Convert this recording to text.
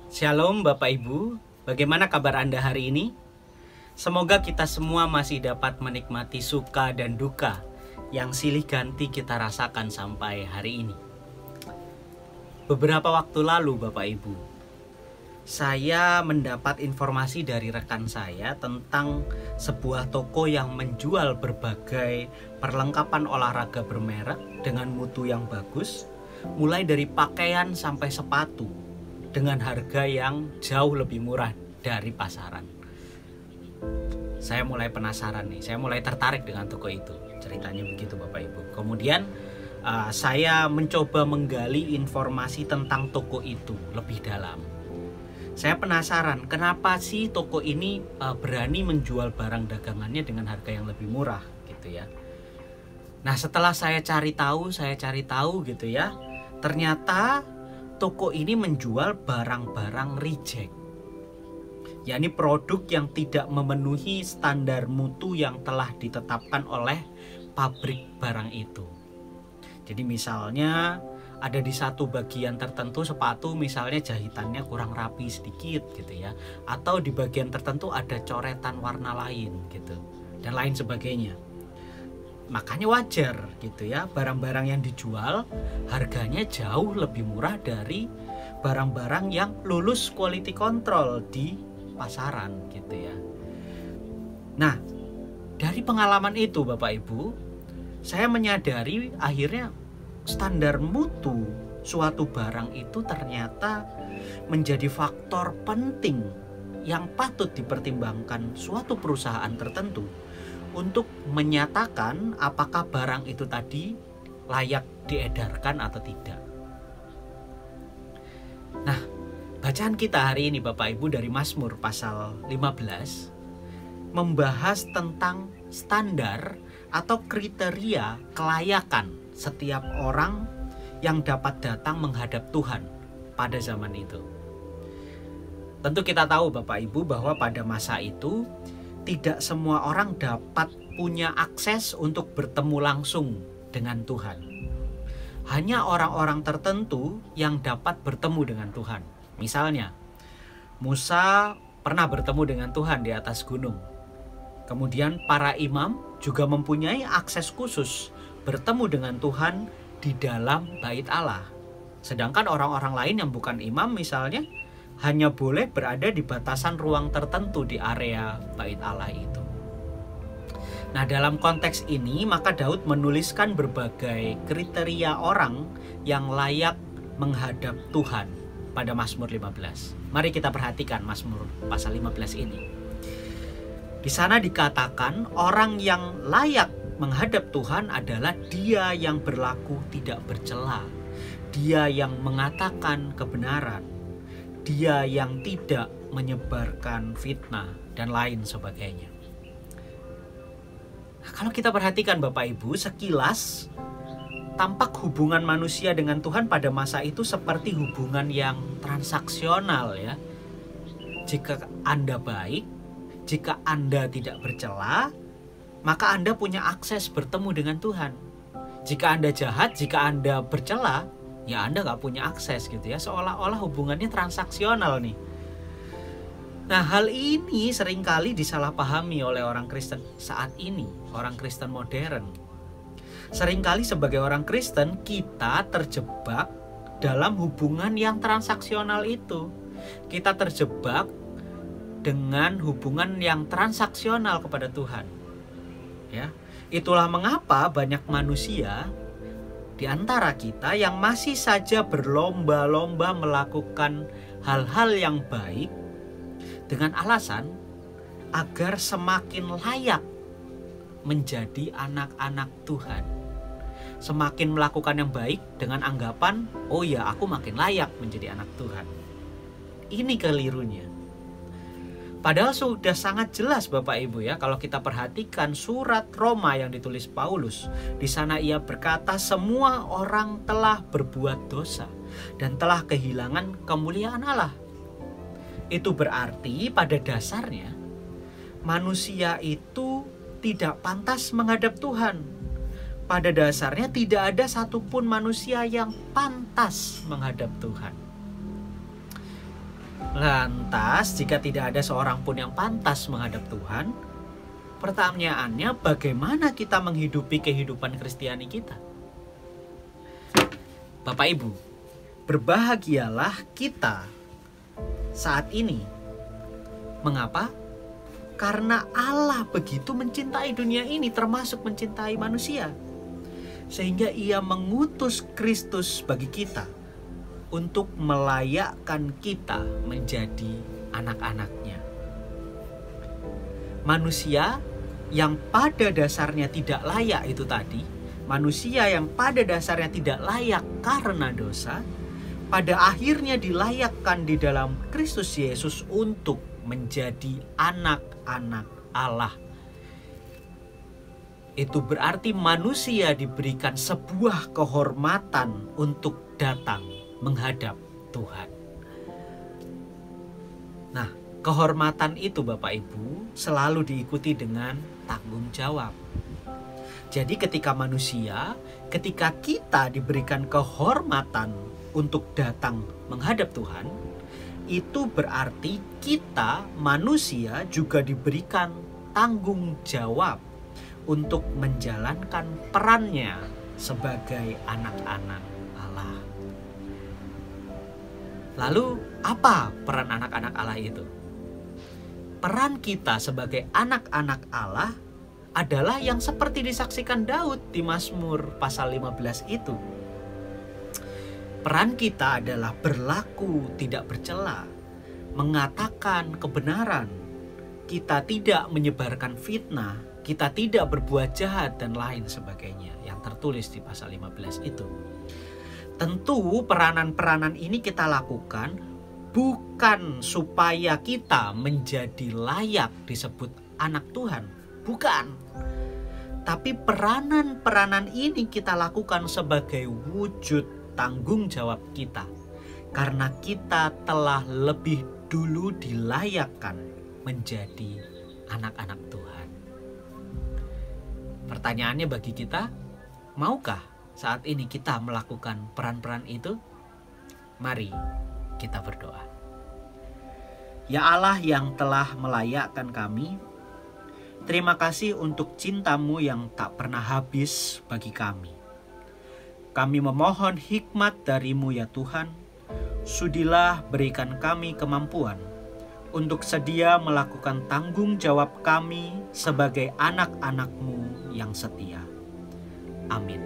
Shalom Bapak Ibu, bagaimana kabar Anda hari ini? Semoga kita semua masih dapat menikmati suka dan duka yang silih ganti kita rasakan sampai hari ini. Beberapa waktu lalu Bapak Ibu, saya mendapat informasi dari rekan saya tentang sebuah toko yang menjual berbagai perlengkapan olahraga bermerek dengan mutu yang bagus, mulai dari pakaian sampai sepatu, dengan harga yang jauh lebih murah dari pasaran. Saya mulai penasaran nih, saya mulai tertarik dengan toko itu. Ceritanya begitu Bapak Ibu. Kemudian saya mencoba menggali informasi tentang toko itu lebih dalam. Saya penasaran kenapa sih toko ini berani menjual barang dagangannya dengan harga yang lebih murah gitu ya. Nah, setelah saya cari tahu gitu ya, ternyata toko ini menjual barang-barang reject, yakni produk yang tidak memenuhi standar mutu yang telah ditetapkan oleh pabrik barang itu. Jadi misalnya ada di satu bagian tertentu sepatu misalnya jahitannya kurang rapi sedikit gitu ya, atau di bagian tertentu ada coretan warna lain gitu, dan lain sebagainya. Makanya wajar gitu ya, barang-barang yang dijual harganya jauh lebih murah dari barang-barang yang lulus quality control di pasaran gitu ya. Nah, dari pengalaman itu Bapak Ibu, saya menyadari akhirnya standar mutu suatu barang itu ternyata menjadi faktor penting yang patut dipertimbangkan suatu perusahaan tertentu untuk menyatakan apakah barang itu tadi layak diedarkan atau tidak. Nah, bacaan kita hari ini Bapak Ibu dari Mazmur pasal 15 membahas tentang standar atau kriteria kelayakan setiap orang yang dapat datang menghadap Tuhan pada zaman itu. Tentu kita tahu Bapak Ibu bahwa pada masa itu tidak semua orang dapat punya akses untuk bertemu langsung dengan Tuhan. Hanya orang-orang tertentu yang dapat bertemu dengan Tuhan. Misalnya, Musa pernah bertemu dengan Tuhan di atas gunung. Kemudian para imam juga mempunyai akses khusus bertemu dengan Tuhan di dalam bait Allah. Sedangkan orang-orang lain yang bukan imam misalnya hanya boleh berada di batasan ruang tertentu di area bait Allah itu. Nah, dalam konteks ini maka Daud menuliskan berbagai kriteria orang yang layak menghadap Tuhan pada Mazmur 15. Mari kita perhatikan Mazmur pasal 15 ini. Di sana dikatakan orang yang layak menghadap Tuhan adalah dia yang berlaku tidak bercela, dia yang mengatakan kebenaran, dia yang tidak menyebarkan fitnah, dan lain sebagainya. Nah, kalau kita perhatikan Bapak Ibu, sekilas tampak hubungan manusia dengan Tuhan pada masa itu seperti hubungan yang transaksional ya. Jika Anda baik, jika Anda tidak bercela, maka Anda punya akses bertemu dengan Tuhan. Jika Anda jahat, jika Anda bercela, ya Anda nggak punya akses gitu ya. Seolah-olah hubungannya transaksional nih. Nah, hal ini seringkali disalahpahami oleh orang Kristen saat ini, orang Kristen modern. Seringkali sebagai orang Kristen kita terjebak dalam hubungan yang transaksional itu. Kita terjebak dengan hubungan yang transaksional kepada Tuhan. Ya, itulah mengapa banyak manusia di antara kita yang masih saja berlomba-lomba melakukan hal-hal yang baik dengan alasan agar semakin layak menjadi anak-anak Tuhan. Semakin melakukan yang baik dengan anggapan, oh ya aku makin layak menjadi anak Tuhan. Ini kelirunya. Padahal sudah sangat jelas Bapak Ibu ya, kalau kita perhatikan surat Roma yang ditulis Paulus, di sana ia berkata semua orang telah berbuat dosa dan telah kehilangan kemuliaan Allah. Itu berarti pada dasarnya manusia itu tidak pantas menghadap Tuhan. Pada dasarnya tidak ada satupun manusia yang pantas menghadap Tuhan. Lantas, jika tidak ada seorang pun yang pantas menghadap Tuhan, pertanyaannya bagaimana kita menghidupi kehidupan Kristiani kita? Bapak Ibu, berbahagialah kita saat ini. Mengapa? Karena Allah begitu mencintai dunia ini, termasuk mencintai manusia, sehingga Ia mengutus Kristus bagi kita untuk melayakkan kita menjadi anak-anaknya. Manusia yang pada dasarnya tidak layak itu tadi, manusia yang pada dasarnya tidak layak karena dosa, pada akhirnya dilayakkan di dalam Kristus Yesus untuk menjadi anak-anak Allah. Itu berarti manusia diberikan sebuah kehormatan untuk datang menghadap Tuhan. Nah, kehormatan itu Bapak Ibu selalu diikuti dengan tanggung jawab. Jadi ketika kita diberikan kehormatan untuk datang menghadap Tuhan, itu berarti kita manusia juga diberikan tanggung jawab untuk menjalankan perannya sebagai anak-anak Allah. Lalu apa peran anak-anak Allah itu? Peran kita sebagai anak-anak Allah adalah yang seperti disaksikan Daud di Mazmur pasal 15 itu. Peran kita adalah berlaku tidak bercela, mengatakan kebenaran, kita tidak menyebarkan fitnah, kita tidak berbuat jahat dan lain sebagainya yang tertulis di pasal 15 itu. Tentu peranan-peranan ini kita lakukan bukan supaya kita menjadi layak disebut anak Tuhan, bukan. Tapi peranan-peranan ini kita lakukan sebagai wujud tanggung jawab kita, karena kita telah lebih dulu dilayakkan menjadi anak-anak Tuhan. Pertanyaannya bagi kita, maukah saat ini kita melakukan peran-peran itu? Mari kita berdoa. Ya Allah yang telah melayakkan kami, terima kasih untuk cinta-Mu yang tak pernah habis bagi kami. Kami memohon hikmat dari-Mu ya Tuhan. Sudilah berikan kami kemampuan untuk sedia melakukan tanggung jawab kami sebagai anak-anak-Mu yang setia. Amin.